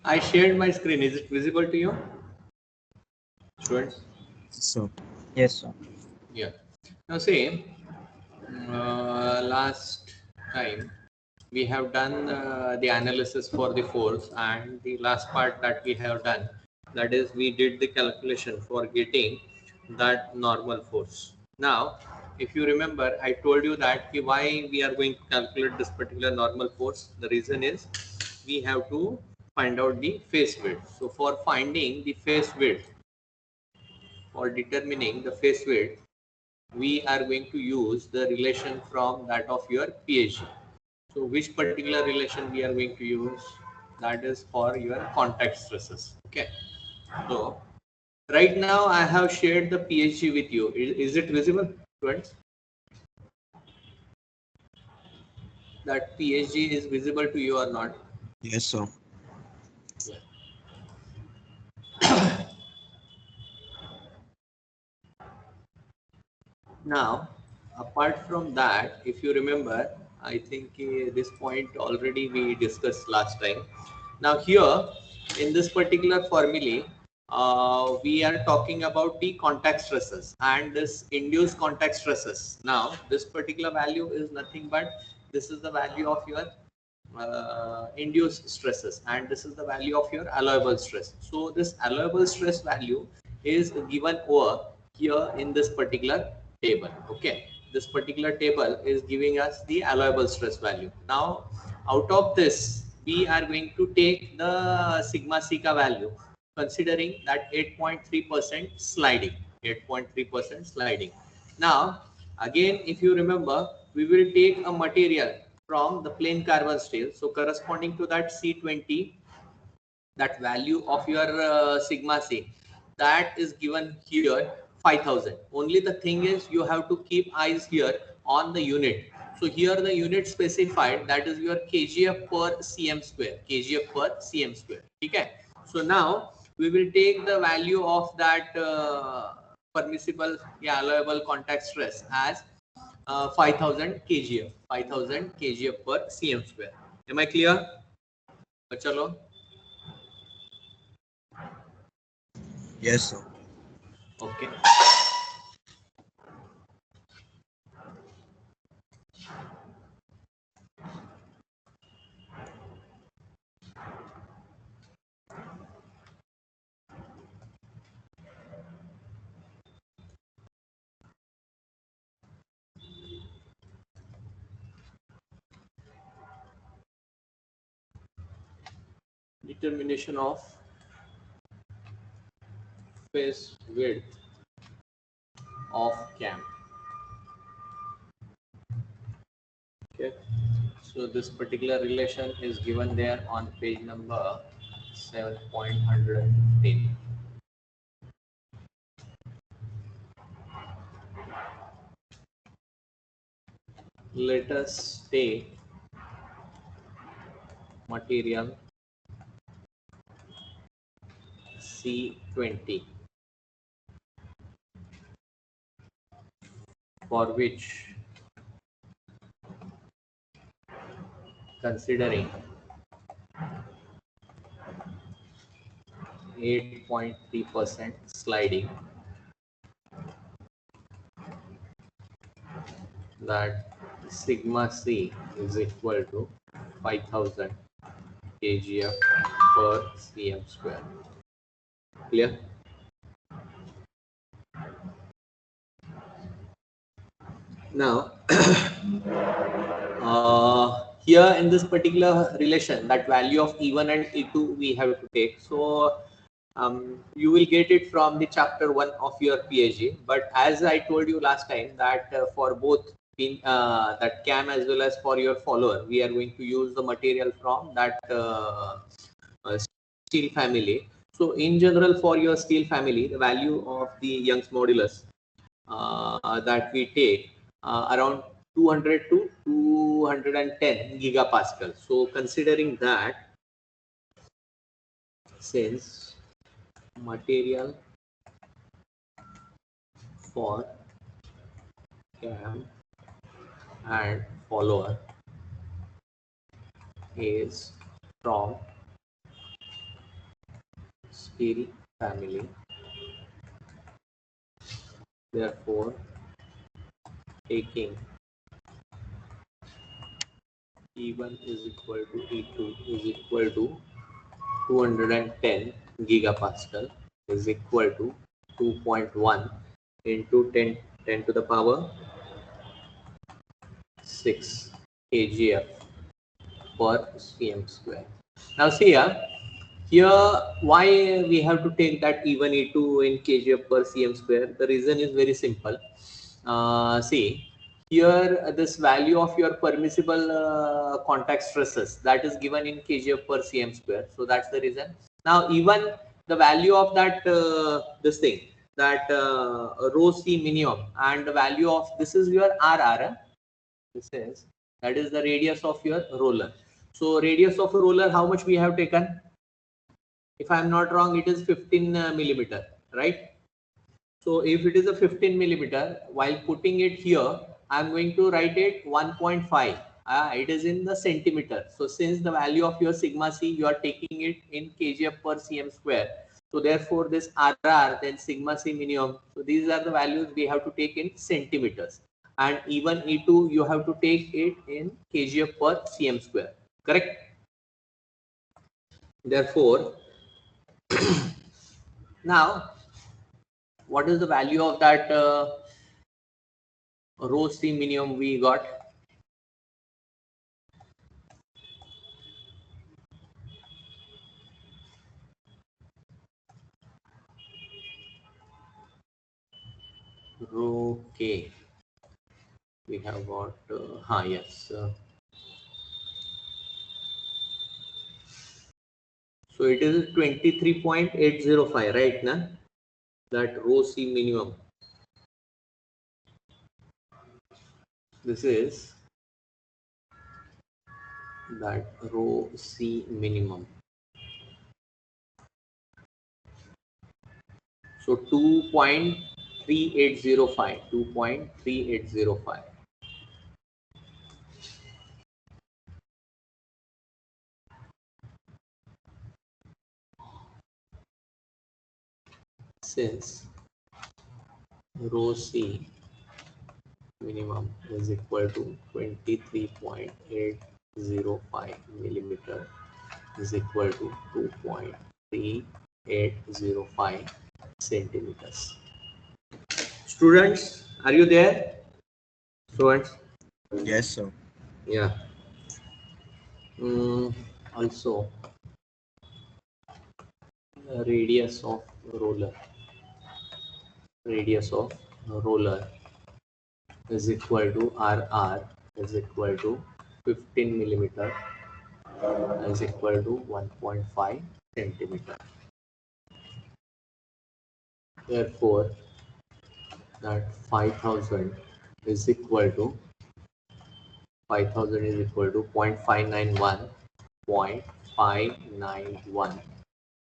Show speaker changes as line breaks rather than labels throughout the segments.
I shared my screen. Is it visible to you, students?
So
Yes, sir.
Yeah. Now see, last time we have done the analysis for the force, and the last part that we have done, that is we did the calculation for getting that normal force. Now if you remember, I told you that why we are going to calculate this particular normal force. The reason is we have to find out the face width. So for finding the face width, for determining the face width, we are going to use the relation from that of your PhD. So which particular relation we are going to use? That is for your contact stresses. Okay. So right now I have shared the PhD with you. Is it visible, students? That PhD is visible to you or not?
yes, sir.
Yeah. Now, apart from that, if you remember, I think this point already we discussed last time. Now here, in this particular formulae, we are talking about the contact stresses and this induced contact stresses. Now, this particular value is nothing but this is the value of your induced stresses, and this is the value of your allowable stress. So this allowable stress value is given over here in this particular table. Okay, this particular table is giving us the allowable stress value. Now out of this we are going to take the sigma Sika value, considering that 8.3% sliding, 8.3% sliding. Now again, if you remember, we will take a material from the plain carbon steel. So corresponding to that C20, that value of your sigma C, that is given here 5000. Only the thing is you have to keep eyes here on the unit. So here the unit specified, that is your kgf per cm square, kgf per cm square. Okay. So now we will take the value of that permissible, yeah, allowable contact stress as 5000 kgf, 5000 kgf per cm square. Am I clear? Chalo.
Yes, sir.
Okay. Determination of face width of cam. Okay. So this particular relation is given there on page number 7.115. Let us take material C20, for which, considering 8.3% sliding, that sigma C is equal to 5000 kgf per cm square. Clear? Now, here in this particular relation, that value of E1 and E2 we have to take. So you will get it from the chapter 1 of your PhD. But as I told you last time that for both that CAM as well as for your follower, we are going to use the material from that steel family. So in general, for your steel family, the value of the Young's modulus that we take around 200 to 210 gigapascal. So considering that, since material for CAM and follower is from steel family, therefore taking E1 is equal to E2 is equal to 210 gigapascal is equal to 2.1 into 10 to the power 6 kgf per cm square. Now see here why we have to take that E1 E2 in kgf per cm square. The reason is very simple. See here this value of your permissible contact stresses that is given in kgf per cm square. So that's the reason. Now even the value of that this thing that rho c minimum and the value of this is your RR. This is that is the radius of your roller. So radius of a roller, how much we have taken? If I am not wrong, it is 15 millimeter, right? So if it is a 15 millimeter, while putting it here, I am going to write it 1.5. It is in the centimeter. So since the value of your sigma c, you are taking it in kgf per cm square. So therefore this RR, then sigma c minimum. So these are the values we have to take in centimeters. And even E2, you have to take it in kgf per cm square. Correct? Therefore, now what is the value of that rho c minimum we got? Rho k we have got yes so it is 23.805, right now that rho c minimum. This is that rho c minimum. So 2.3805, 2.3805. Since rho c minimum is equal to 23.805 millimeter is equal to 2.3805 centimeters. Students, are you there? Students?
Yes, sir.
Yeah. Mm, Also, radius of roller. Radius of roller is equal to RR is equal to 15 millimeter is equal to 1.5 centimeter. Therefore, that 5000 is equal to 5000 is equal to 0.591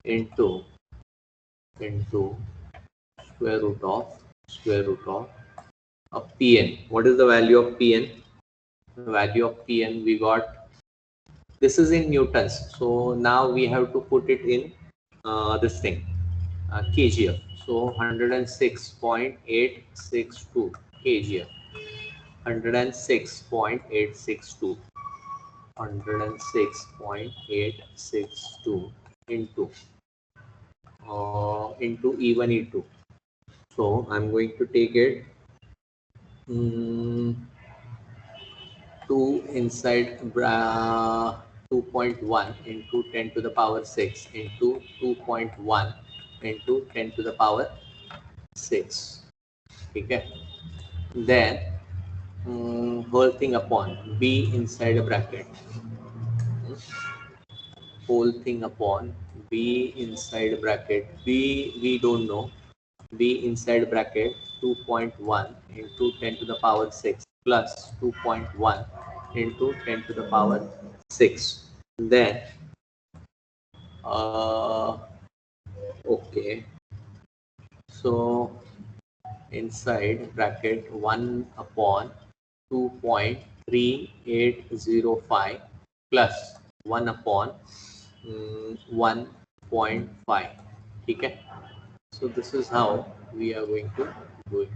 into square root of Pn. What is the value of Pn? The value of Pn we got, this is in newtons. So now we have to put it in this thing, kgf. So 106.862 kgf. 106.862 106.862 into E1 E2. So I'm going to take it mm, 2 inside 2.1 into 10 to the power 6 into 2.1 into 10 to the power 6. Okay. Then whole thing upon b inside a bracket, whole thing upon b inside bracket, b we don't know, b inside bracket 2.1 into 10 to the power 6 plus 2.1 into 10 to the power 6. Then uh, okay, so inside bracket 1 upon 2.3805 plus 1 upon 1.5. Okay, so this is how we are going to do it.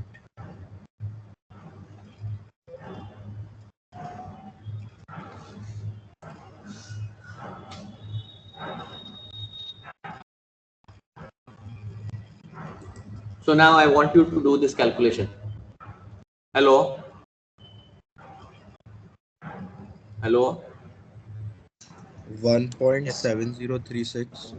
So now I want you to do this calculation. Hello, hello. Yes.
1.7036.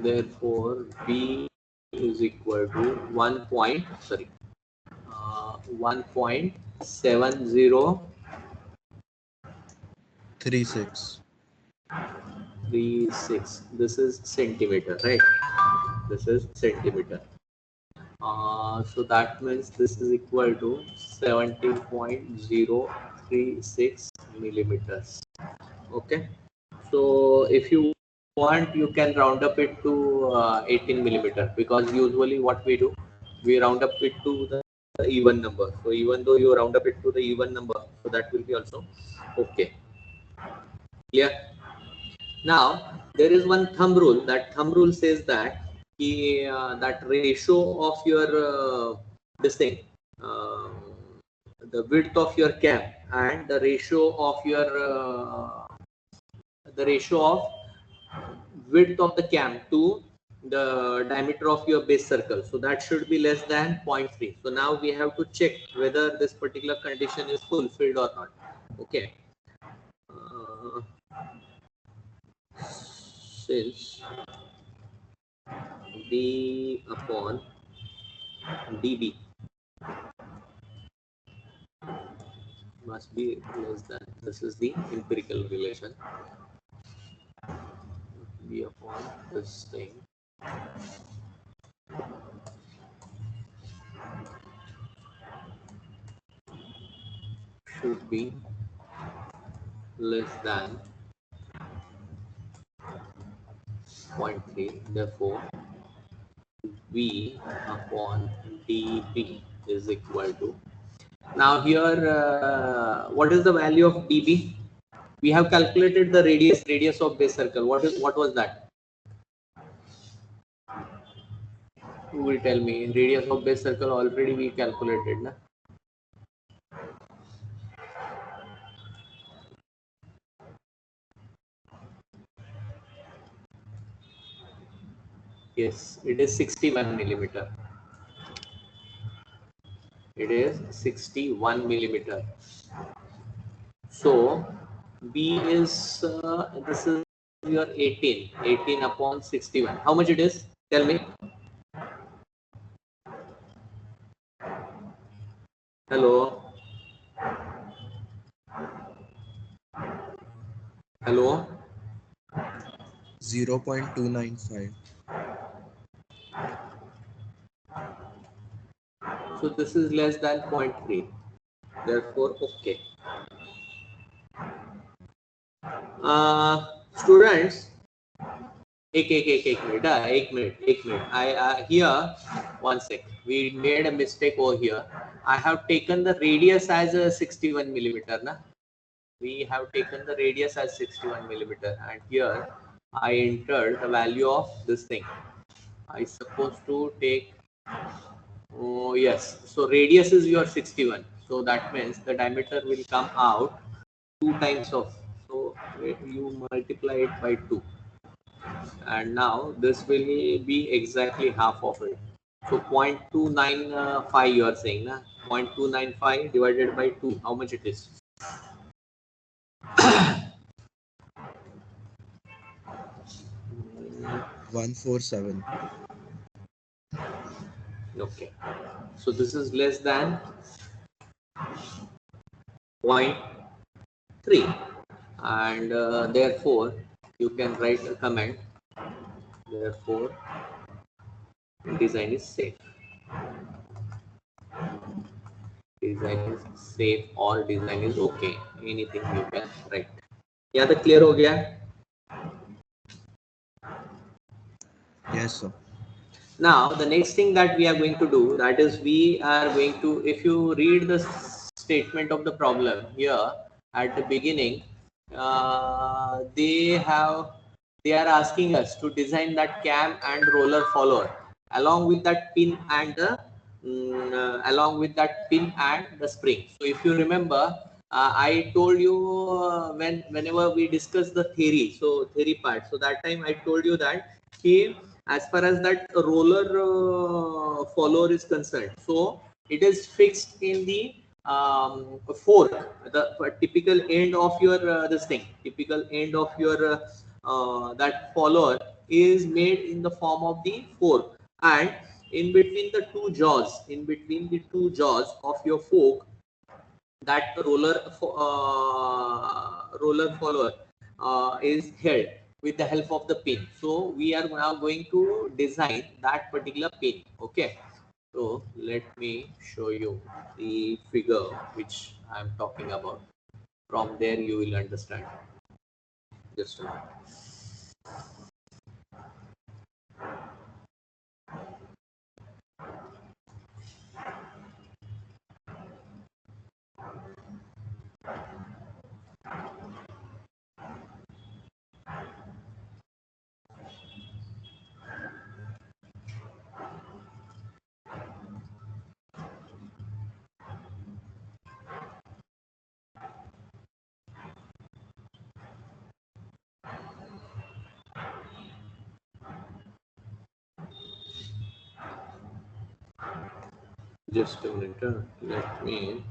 Therefore, B is equal to 1.7036.
36.
This is centimeter, right? This is centimeter. So that means this is equal to 70.036 millimeters. Okay. So if you want, you can round up it to 18 millimeter, because usually what we do, we round up it to the even number. So even though you round up it to the even number, so that will be also okay. Clear? Now there is one thumb rule. That thumb rule says that that ratio of your this thing, uh, the width of your cam and the ratio of your the ratio of width of the cam to the diameter of your base circle, so that should be less than zero point 0.3. So now we have to check whether this particular condition is fulfilled or not. Okay. uh, since d upon db must be less than, this is the empirical relation, b upon this thing should be less than zero point 0.3. Therefore v upon db is equal to, now here what is the value of db? We have calculated the radius of base circle. What was that? Who will tell me? Radius of base circle already we calculated, na? Yes, it is 61 millimeter. It is 61 millimeter. So B is this is your 18 upon 61. How much it is? Tell me. Hello, hello.
0.295.
So this is less than zero point 0.3. Therefore, okay. Students, एक minute I here one sec, we made a mistake over here. I have taken the radius as a 61 millimeter, na? We have taken the radius as 61 millimeter, and here I entered the value of this thing. I supposed to take, oh yes, so radius is your 61, so that means the diameter will come out 2 times of, so you multiply it by 2, and now this will be exactly half of it. So 0.295 you are saying, na? 0.295 divided by 2, how much it is?
147.
Okay. So this is less than 0.3, and therefore you can write a comment. Therefore, design is safe. Design is safe or design is okay. Anything you can write. Yeah, the clear हो गया?
Yes, sir.
Now, the next thing that we are going to do, that is we are going to, if you read the statement of the problem here at the beginning, they are asking us to design that cam and roller follower along with that pin and the spring. So if you remember, I told you whenever we discuss the theory, so theory part, so that time I told you that he, as far as that roller follower is concerned, so it is fixed in the fork, the typical end of your this thing, typical end of your that follower is made in the form of the fork, and in between the two jaws, in between the two jaws of your fork, that roller follower is held with the help of the pin. So we are now going to design that particular pin. Okay, so let me show you the figure which I am talking about. From there you will understand. Just a minute. Just a minute. Let me.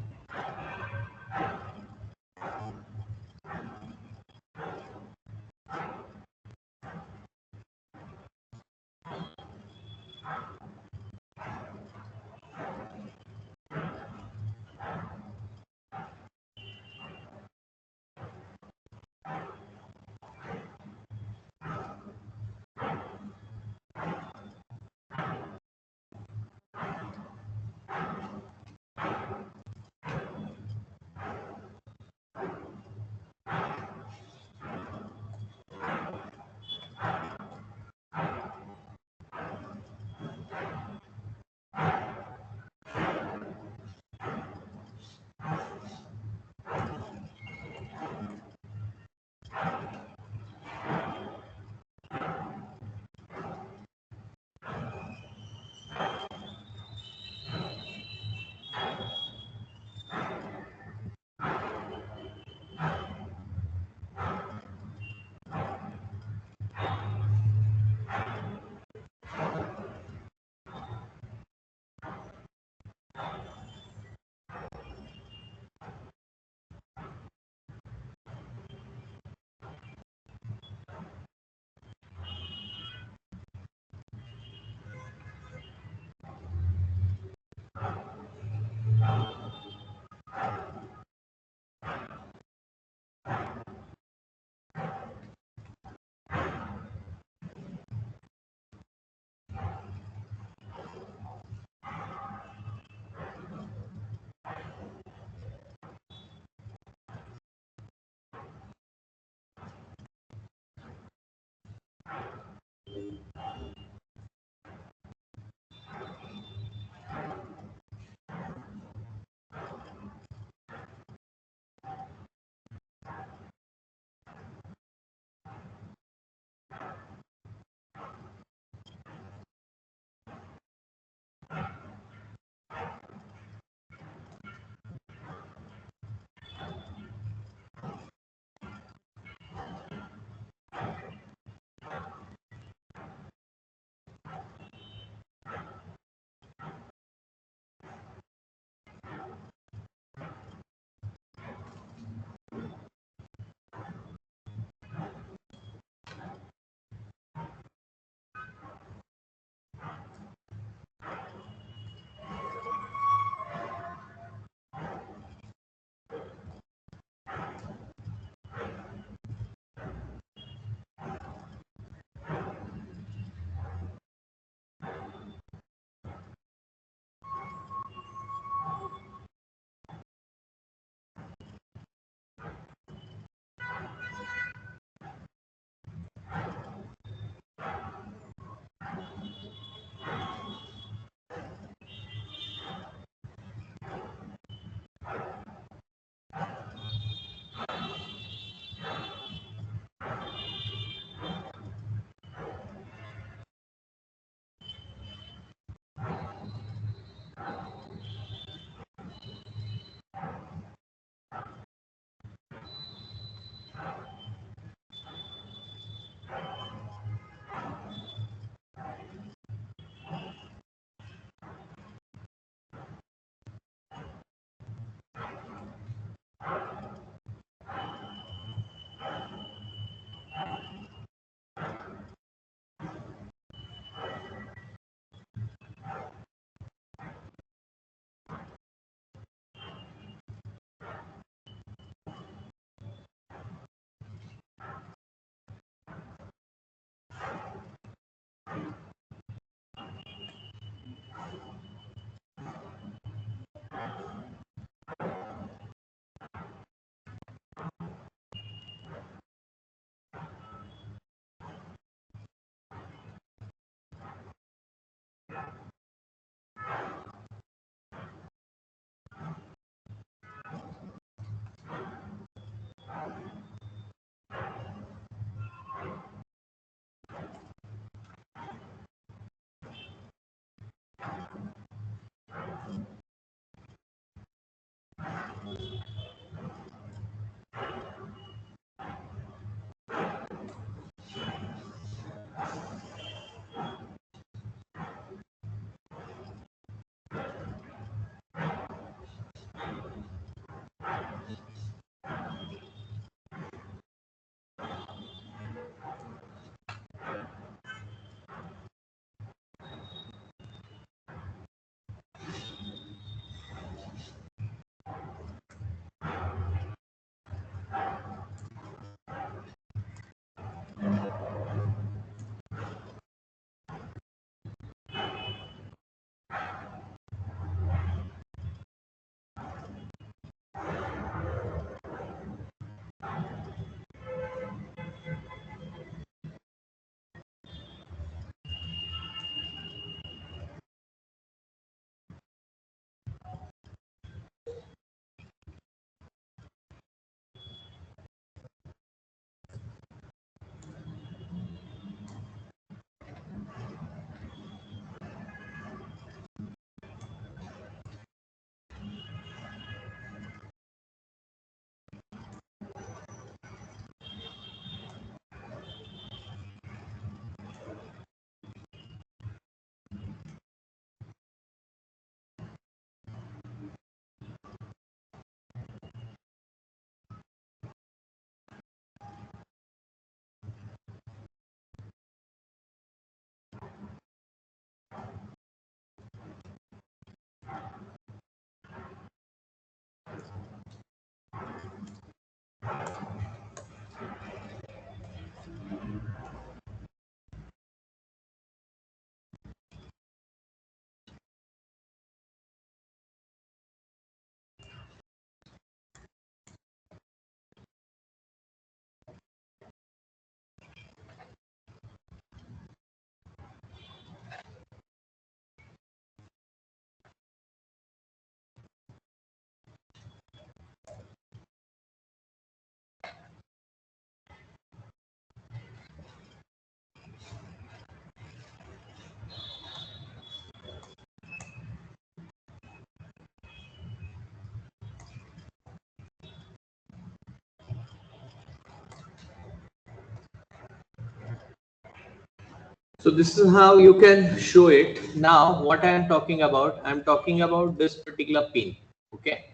So this is how you can show it. Now, what I am talking about, I am talking about this particular pin. Okay.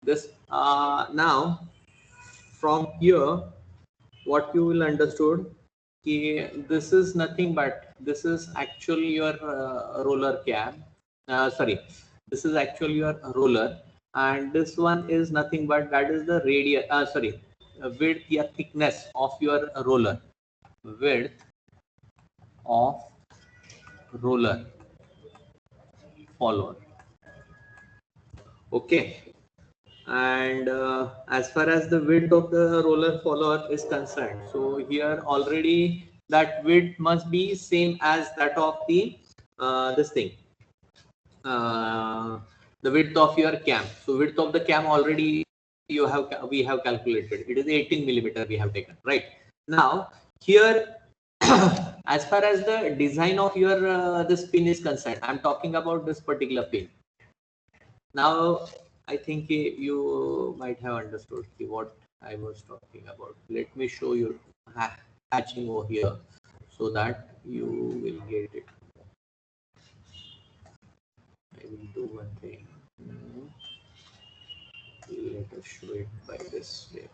This now from here, what you will understood, this is nothing but this is actually your roller cam. Sorry, this is actually your roller, and this one is nothing but that is the radius. Sorry, width, yeah, thickness of your roller. Width of roller follower. Okay, and as far as the width of the roller follower is concerned, so here already that width must be same as that of the this thing, uh, the width of your cam. So width of the cam already we have calculated, it is 18 millimeter we have taken, right? Now here as far as the design of your this pin is concerned, I'm talking about this particular pin. Now, I think you might have understood what I was talking about. Let me show you hatching over here so that you will get it. I will do one thing. Let us show it by this way.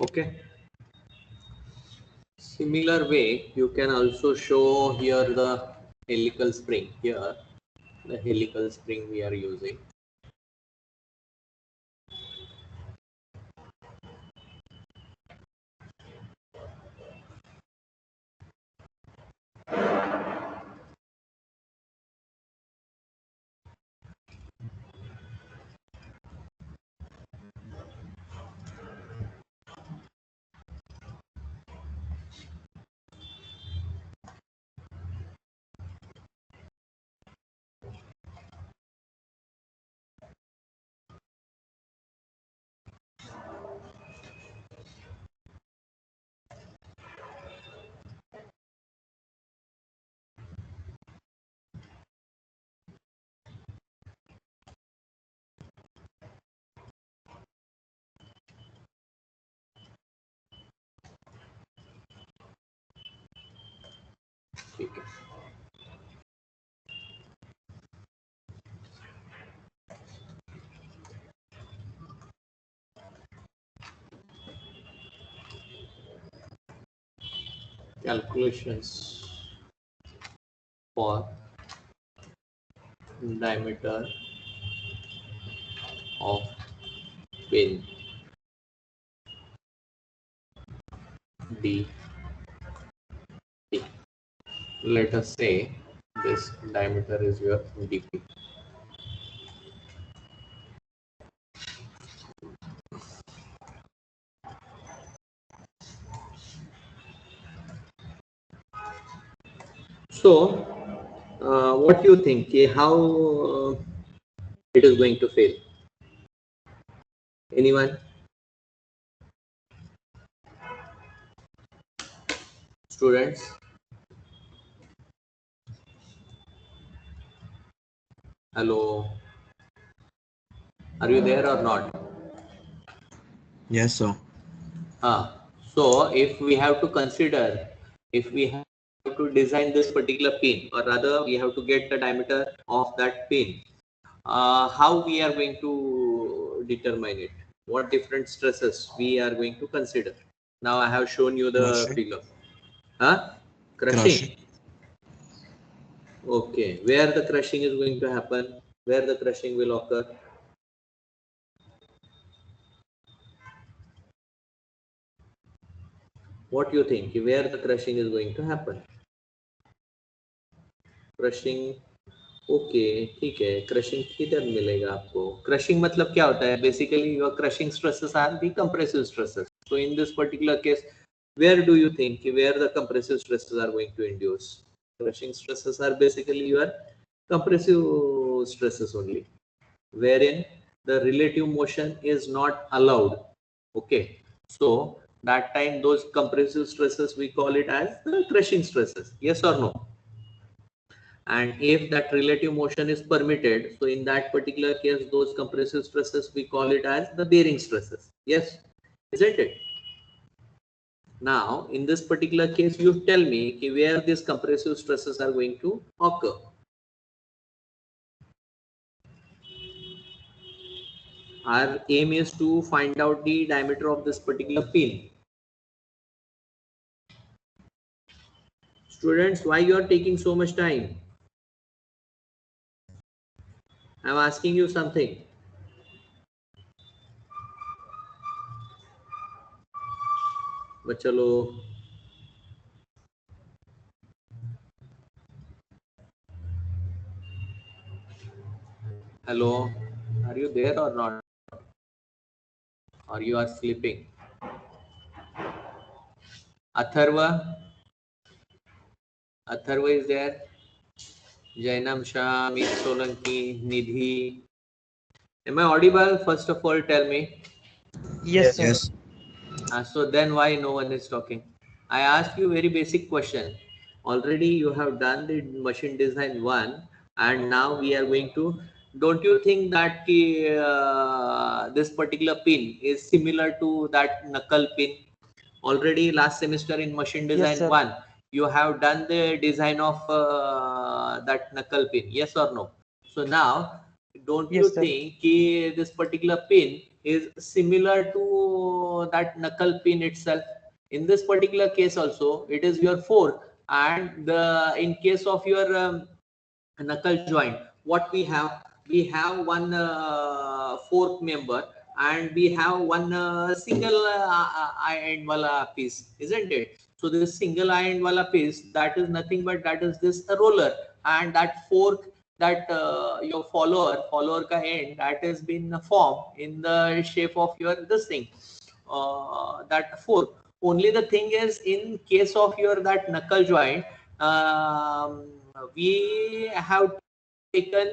Okay. Similar way, you can also show here the helical spring. Here, the helical spring we are using. Okay. Calculations for diameter of pin D. Let us say this diameter is your dp. So what do you think, how it is going to fail? Anyone? Students? Hello, are you there or not?
Yes, sir.
So if we have to consider, if we have to design this particular pin, or rather we have to get the diameter of that pin, how we are going to determine it? What different stresses we are going to consider? Now I have shown you the
Crushing.
figure. Huh?
Crushing.
Crushing. Okay. Where the crushing is going to happen? Where the crushing will occur? What do you think? Where the crushing is going to happen? Crushing okay ठीक है crushing किधर मिलेगा आपको crushing मतलब क्या होता है basically your crushing stresses are the compressive stresses so in this particular case where do you think where the compressive stresses are going to induce crushing stresses are basically your compressive stresses only wherein the relative motion is not allowed okay so that time those compressive stresses we call it as the crushing stresses yes or no and if that relative motion is permitted so in that particular case those compressive stresses we call it as the bearing stresses yes isn't it now in this particular case you tell me where these compressive stresses are going to occur our aim is to find out the diameter of this particular pin students why you are taking so much time I'm asking you something but chalo hello are you there or not or you are sleeping atharva Atharva is there. Jainam Shah, Meet Solanki, Nidhi. Am I audible? First of all, tell me.
Yes, sir.
Yes.
So then why no one is talking? I asked you very basic question. Already you have done the machine design one and now we are going to, don't you think that this particular pin is similar to that knuckle pin? Already last semester in machine
Yes,
design
sir.
one, you have done the design of that knuckle pin, yes or no? So now, don't you
Yes, sir.
think this particular pin is similar to that knuckle pin itself. In this particular case also it is your 4, and in case of your knuckle joint, what we have one fork member, and we have one single end wala piece, isn't it? So this single end wala piece, that is nothing but that is this roller, and that fork, that your follower ka end, that has been formed in the shape of your this thing, that fork. Only the thing is, in case of your that knuckle joint, we have taken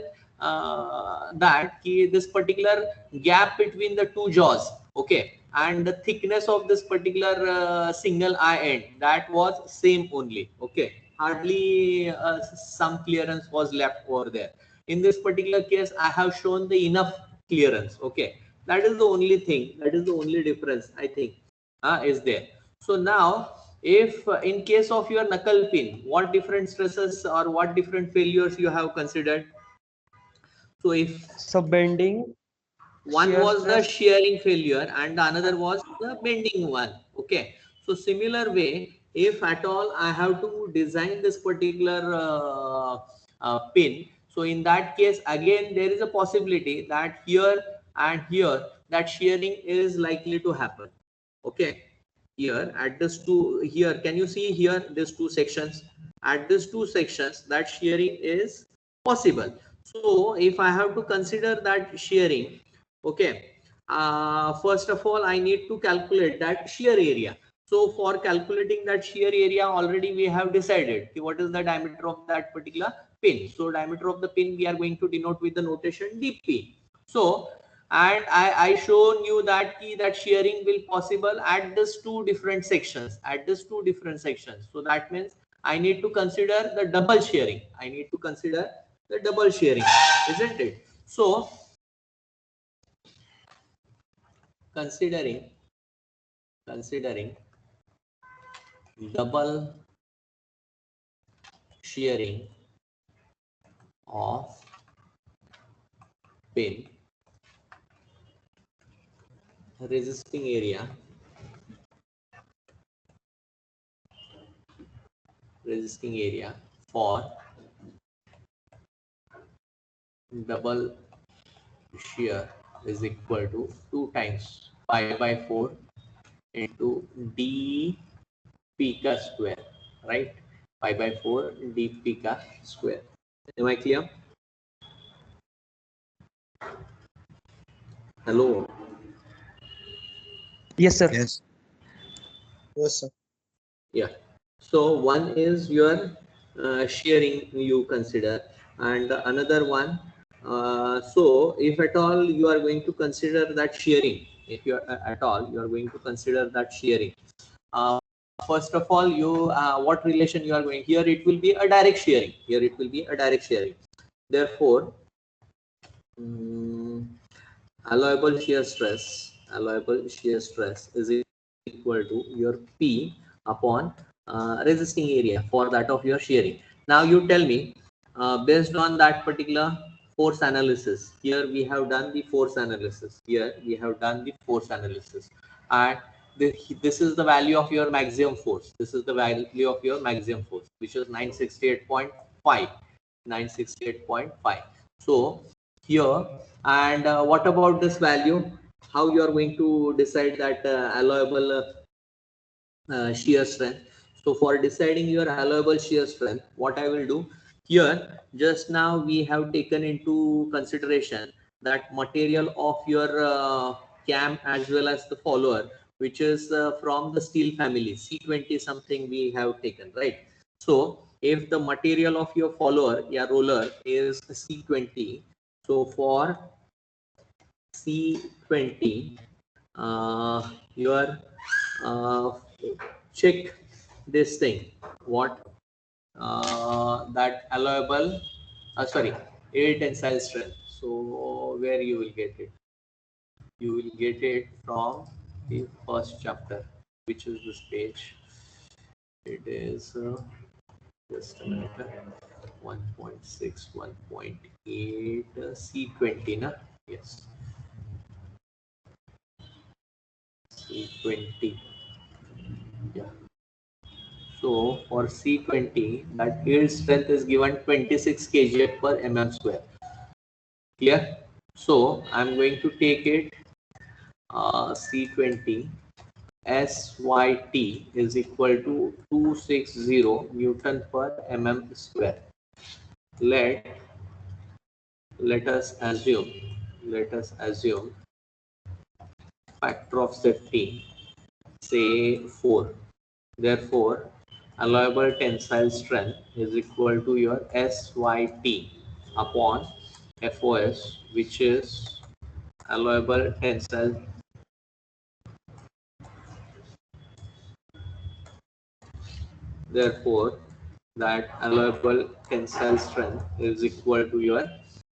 this particular gap between the two jaws, okay, and the thickness of this particular single eye end, that was same only, okay, hardly some clearance was left over there. In this particular case I have shown the enough clearance, okay. That is the only thing, that is the only difference I think is there. So now, if in case of your knuckle pin, what different stresses or what different failures you have considered? So if
So bending,
one
shear
was the
stress.
shearing failure and the another was the bending one, okay. So similar way, if at all I have to design this particular pin, so in that case again there is a possibility that here and here that shearing is likely to happen, okay. Here at this two, here can you see here these two sections, at these two sections that shearing is possible. So if I have to consider that shearing, okay, first of all I need to calculate that shear area. So for calculating that shear area, already we have decided what is the diameter of that particular pin. So diameter of the pin we are going to denote with the notation dp. So, and I shown you that that shearing will possible at this two different sections, at this two different sections. So that means I need to consider the double shearing. I need to consider the double shearing, isn't it? So considering double shearing of pin, resisting area, for double shear is equal to 2 times pi by 4 into dp ka square, right? Pi by 4 dp ka square. Am I clear? Hello.
Yes, sir.
Yes.
Yes, sir.
Yeah. So one is your sharing you consider, and the another one. So if at all you are going to consider that sharing, if you are at all you are going to consider that sharing. Uh, First of all, you what relation you are going here? It will be a direct sharing. Here it will be a direct sharing. Therefore, mm, allowable shear stress is equal to your P upon resisting area for that of your shearing. Now you tell me, based on that particular force analysis, here we have done the force analysis, and this is the value of your maximum force. This is the value of your maximum force, which is 968.5. 968.5. So here, and what about this value? How you are going to decide that allowable shear strength? So for deciding your allowable shear strength, what I will do here, just now we have taken into consideration that material of your cam as well as the follower, which is from the steel family, C20 something we have taken, right? So if the material of your follower, yeah, roller is C20, so for C20, your uh, check this thing. What that allowable? Sorry, air tensile strength. So where you will get it? You will get it from the first chapter, which is this page. It is just a minute. 1.6, 1.8, C20, na? Yes. C20. Yeah. So for C20, that yield strength is given 26 kgf per mm square. Clear? So I'm going to take it C20 SYT is equal to 260 Newton per mm square. Let let us assume let us assume factor of safety say 4. Therefore, allowable tensile strength is equal to your SYT upon FOS, which is allowable tensile. Therefore, that allowable tensile strength is equal to your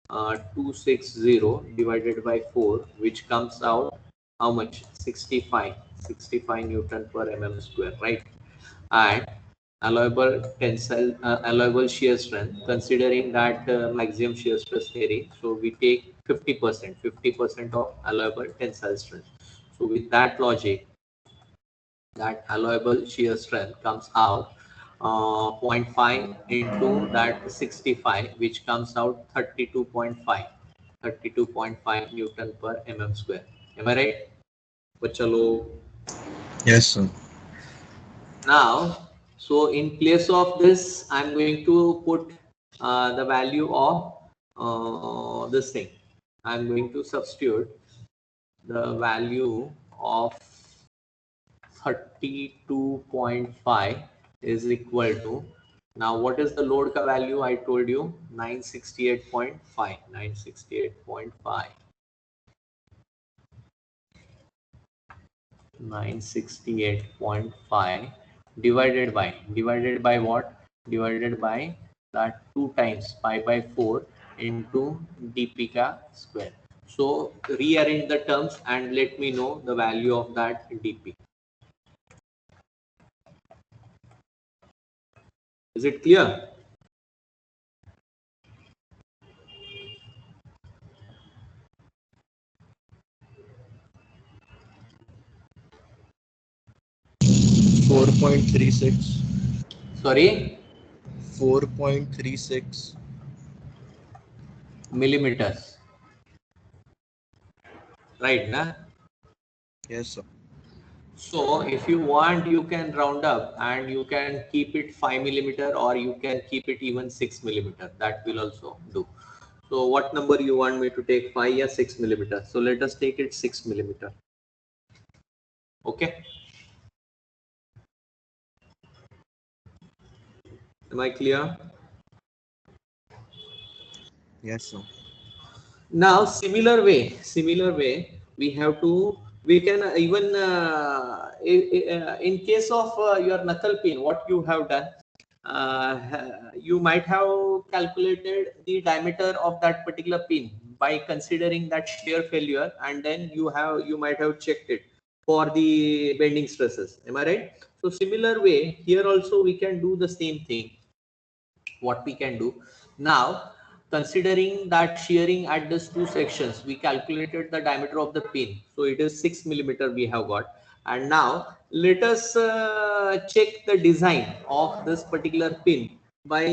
260 divided by 4, which comes out how much? 65 Newton per mm square, right? And allowable shear strength, considering that maximum shear stress theory, so we take 50% of allowable tensile strength. So with that logic, that allowable shear strength comes out 0.5 into that 65, which comes out 32.5 Newton per mm square. Am I right? बच्चा लोग.
Yes, sir.
Now, so in place of this, I'm going to put the value of this thing. I'm going to substitute the value of 32.5 is equal to, now what is the load ka value? I told you 968.5. 968.5 divided by what? Divided by that 2 times pi by 4 into dp ka square. So rearrange the terms and let me know the value of that dp. Is it clear?
Four point 36.
Sorry,
4.36.
millimeters, right? Na?
Yes, sir.
So if you want, you can round up and you can keep it 5 millimeter, or you can keep it even 6 millimeter. That will also do. So what number you want me to take, 5 or 6 millimeter? So let us take it 6 millimeter. Okay. Am I clear?
Yes, sir.
Now similar way, we have to, we can even in case of your knuckle pin, what you have done, you might have calculated the diameter of that particular pin by considering that shear failure, and then you might have checked it for the bending stresses. Am I right? So similar way here also we can do the same thing. What we can do now, considering that shearing at these two sections, we calculated the diameter of the pin, so it is 6 millimeter we have got. And now let us check the design of this particular pin by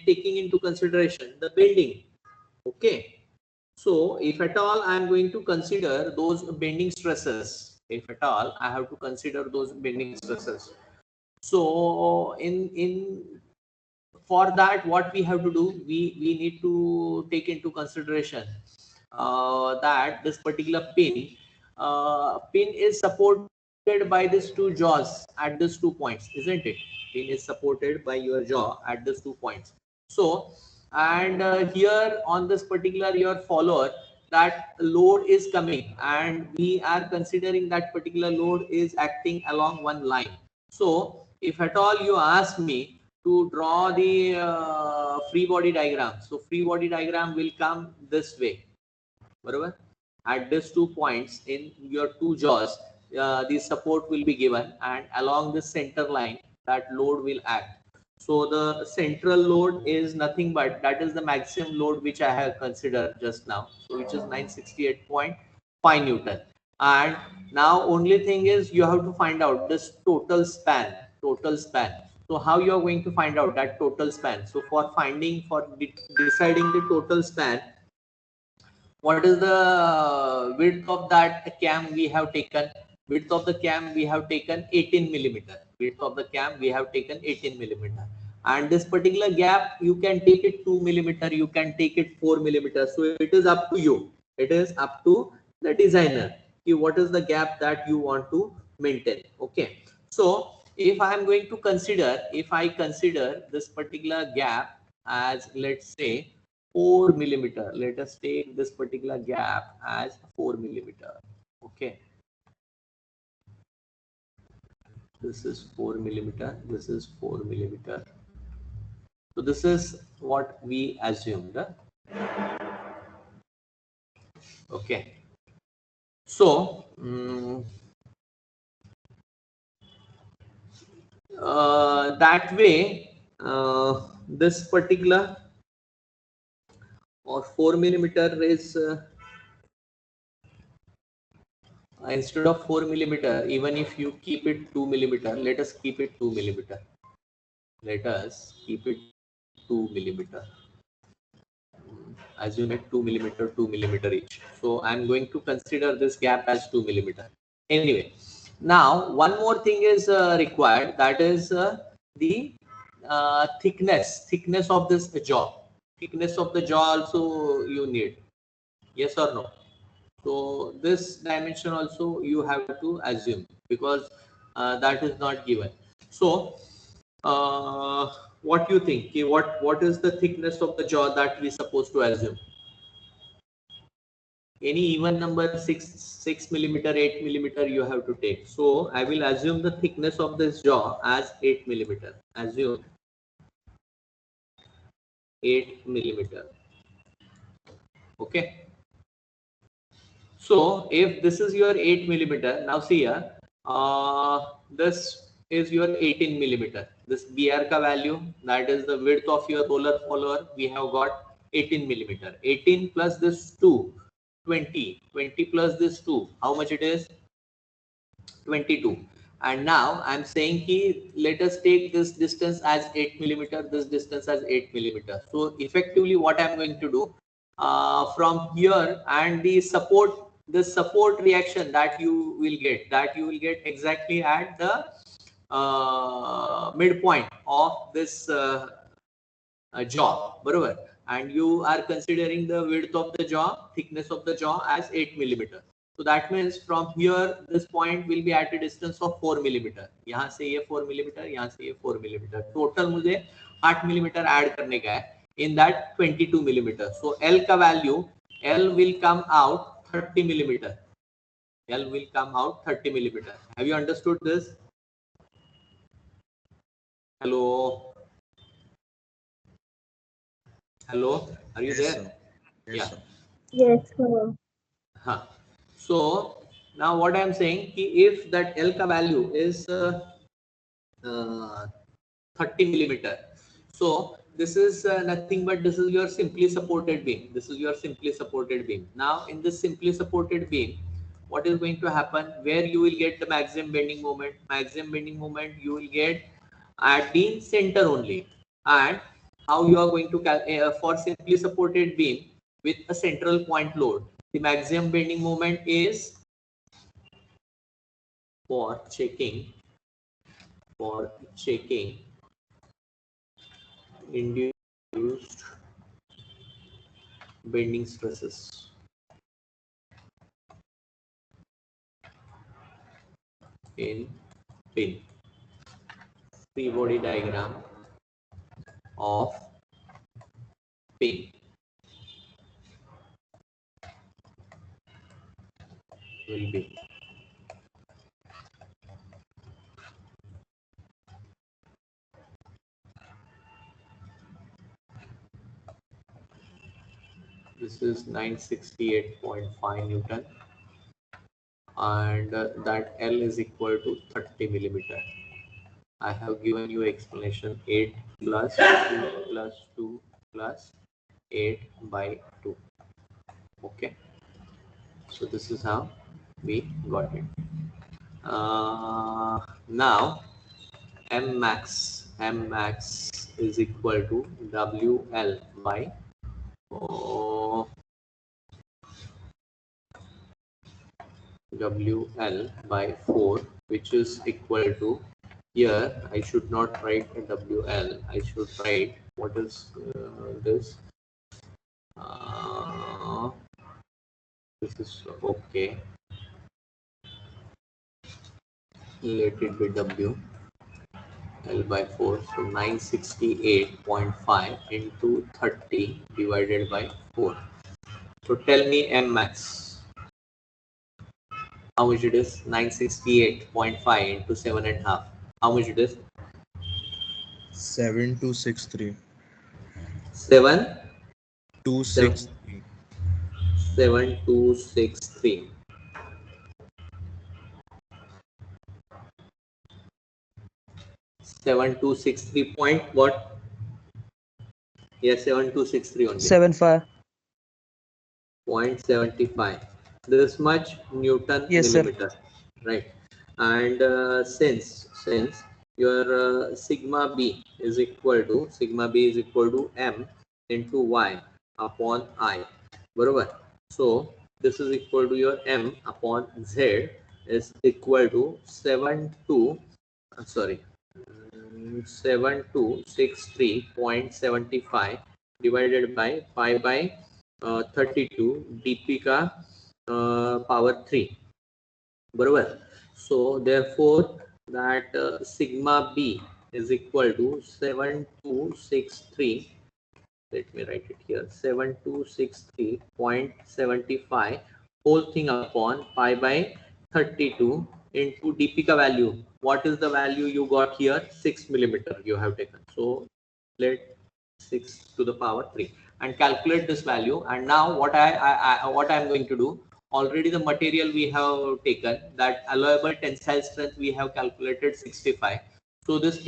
taking into consideration the bending. Okay, so if at all I am going to consider those bending stresses, if at all I have to consider those bending stresses, so in for that, what we have to do, we need to take into consideration that this particular pin is supported by these two jaws at these 2 points, isn't it? Pin is supported by your jaw at these 2 points. So and here on this particular your follower, that load is coming and we are considering that particular load is acting along one line. So if at all you ask me to draw the free body diagram, so free body diagram will come this way. Barabar? At these 2 points in your two jaws, the support will be given, and along the center line that load will act. So the central load is nothing but that is the maximum load which I have considered just now, so which is 968.5 Newton. And now only thing is you have to find out this total span, total span. So how you are going to find out that total span? So for finding, for deciding the total span, what is the width of that cam we have taken? Width of the cam we have taken 18 millimeter. Width of the cam we have taken 18 millimeter. And this particular gap, you can take it 2 millimeter, you can take it 4 millimeter. So it is up to you. It is up to the designer. What is the gap that you want to maintain? Okay. So if I am going to consider, if I consider this particular gap as, let's say, 4 millimeter. Let us take this particular gap as 4 millimeter. Okay. This is 4 millimeter. This is 4 millimeter. So this is what we assumed. Okay. So that way, this particular or 4 millimeter is instead of 4 millimeter, even if you keep it 2 millimeter, let us keep it 2 millimeter. Let us keep it 2 millimeter. Assume it 2 millimeter each. So I'm going to consider this gap as 2 millimeter. Anyway, now one more thing is required, that is the thickness of this jaw. Thickness of the jaw also you need. Yes or no? So this dimension also you have to assume, because that is not given. So what do you think? What is the thickness of the jaw that we supposed to assume? Any even number, 6 millimeter, 8 millimeter you have to take. So I will assume the thickness of this jaw as 8 millimeter. Assume 8 millimeter. Okay. So if this is your 8 millimeter, now see here, this is your 18 millimeter. This BR ka value, that is the width of your roller follower, we have got 18 millimeter. 18 plus this 2, 20. 20 plus this 2, how much it is? 22. And now I'm saying ki, let us take this distance as 8 millimeter, this distance as 8 millimeter. So effectively what I'm going to do from here, and the support reaction that you will get exactly at the midpoint of this jaw, barabar. And you are considering the width of the jaw, thickness of the jaw as 8 millimeter. So that means from here, this point will be at a distance of 4 millimeter. यहाँ से ये 4 millimeter, यहाँ से ये 4 millimeter. Total मुझे 8 millimeter add करने का है. In that 22 millimeter. So L का value, L will come out 30 millimeter. L will come out 30 millimeter. Have you understood this? Hello. Hello. Are you
Yes,
there?
sir. Yes,
Yeah.
sir.
Yes, sir.
Huh. So now what I am saying, if that L ka value is uh, 30 millimeter, so this is nothing but this is your simply supported beam. This is your simply supported beam. Now in this simply supported beam, what is going to happen? Where you will get the maximum bending moment? Maximum bending moment you will get at the center only. And how you are going to for simply supported beam with a central point load, the maximum bending moment is for checking induced bending stresses in pin. Free body diagram of pin will be, this is 968.5 Newton, and that L is equal to 30 millimeter. I have given you explanation 8 plus 2 plus 2 plus 8 by 2. Okay. So this is how. We got it. Now M max is equal to WL by oh, WL by 4, which is equal to, here I should not write a WL, I should write what is this. Uh, this is okay. Let it be W L by 4. So 968.5 into 30 divided by 4. So tell me M max. How much it is? 968.5 into 7.5. How much it is?
7263.
7 7
263.
7263. 7263 point what? Yes, 7263 only.
7.5.
0.75, this much Newton
Yes, sir.
millimeter, right? And since your sigma b is equal to m into y upon I, बरोबर? So this is equal to your m upon z is equal to 7263.75 divided by pi by 32 dp का power 3, बरोबर? So therefore that sigma b is equal to 7263, let me write it here, 7263.75 whole thing upon pi by 32 into dp ka value. What is the value you got here? 6 millimeter you have taken. So let 6 to the power 3 and calculate this value. And now what I am going to do, already the material we have taken, that allowable tensile strength we have calculated 65. So this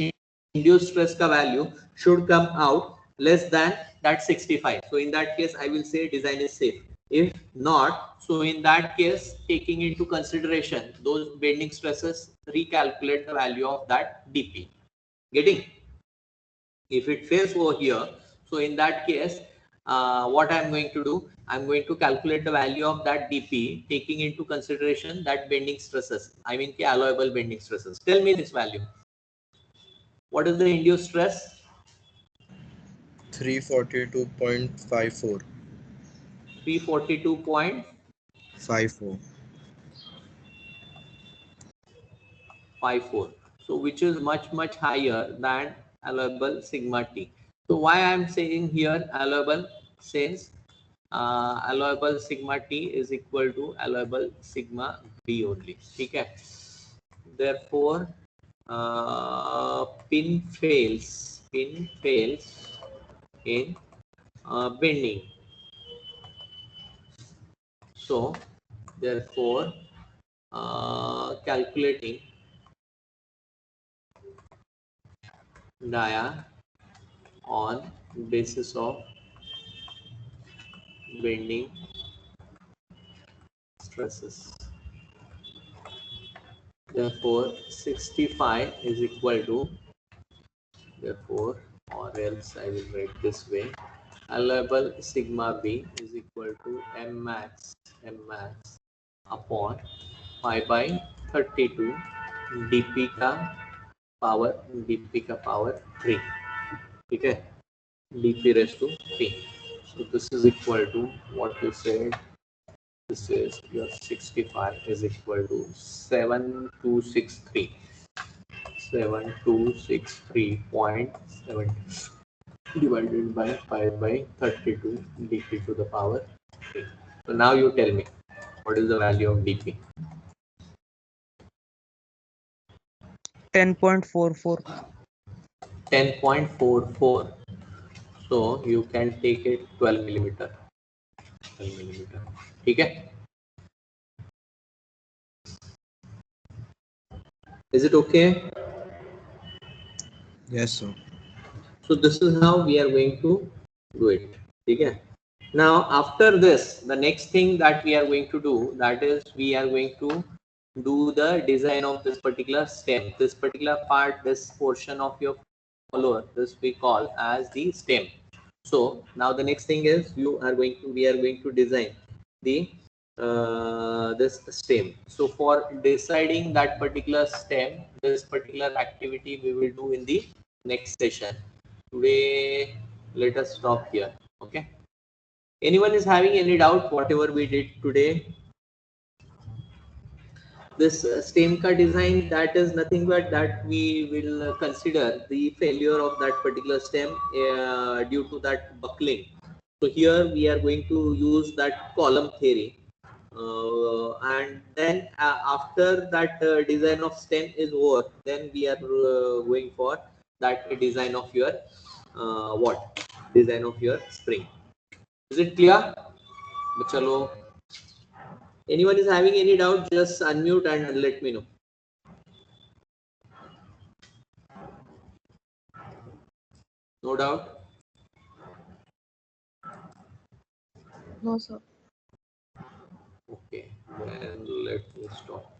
induced stress ka value should come out less than that 65. So in that case I will say design is safe. If not, so in that case, taking into consideration those bending stresses, recalculate the value of that dp. Getting? If it fails over here, so in that case what I'm going to do, I'm going to calculate the value of that dp taking into consideration that bending stresses, I mean the allowable bending stresses. Tell me this value. What is the induced stress?
342.54.
342.54.
54.
So which is much higher than allowable sigma t. So why I am saying here allowable, since allowable sigma t is equal to allowable sigma b only. Okay. Therefore pin fails in bending. So therefore calculating dia on basis of bending stresses. Therefore 65 is equal to, therefore, or else I will write this way, allowable sigma b is equal to m max upon pi by 32 dp का power 3. ठीक है? dp raised to 3. So this is equal to what you said. This is your 65 is equal to 7263. 7263.7 divided by pi by 32 dp to the power 3. So now you tell me what is the value of dp?
10.44.
10.44. So you can take it 12 millimeter. 12 millimeter. ठीक है? Is it okay?
Yes, sir.
So this is how we are going to do it. ठीक है? Now, after this, the next thing that we are going to do, that is we are going to do the design of this particular stem. This particular part, this portion of your follower, this we call as the stem. So now the next thing is we are going to design the this stem. So for deciding that particular stem, this particular activity we will do in the next session. Today, let us stop here. Okay. Anyone is having any doubt whatever we did today? This stem cut design, that is nothing but that we will consider the failure of that particular stem due to that buckling. So here we are going to use that column theory, and then after that design of stem is over, then we are going for that design of your what design of your spring. Is it clear? Chalo. Anyone is having any doubt, just unmute and let me know. No doubt?
No, sir.
Okay, then let me stop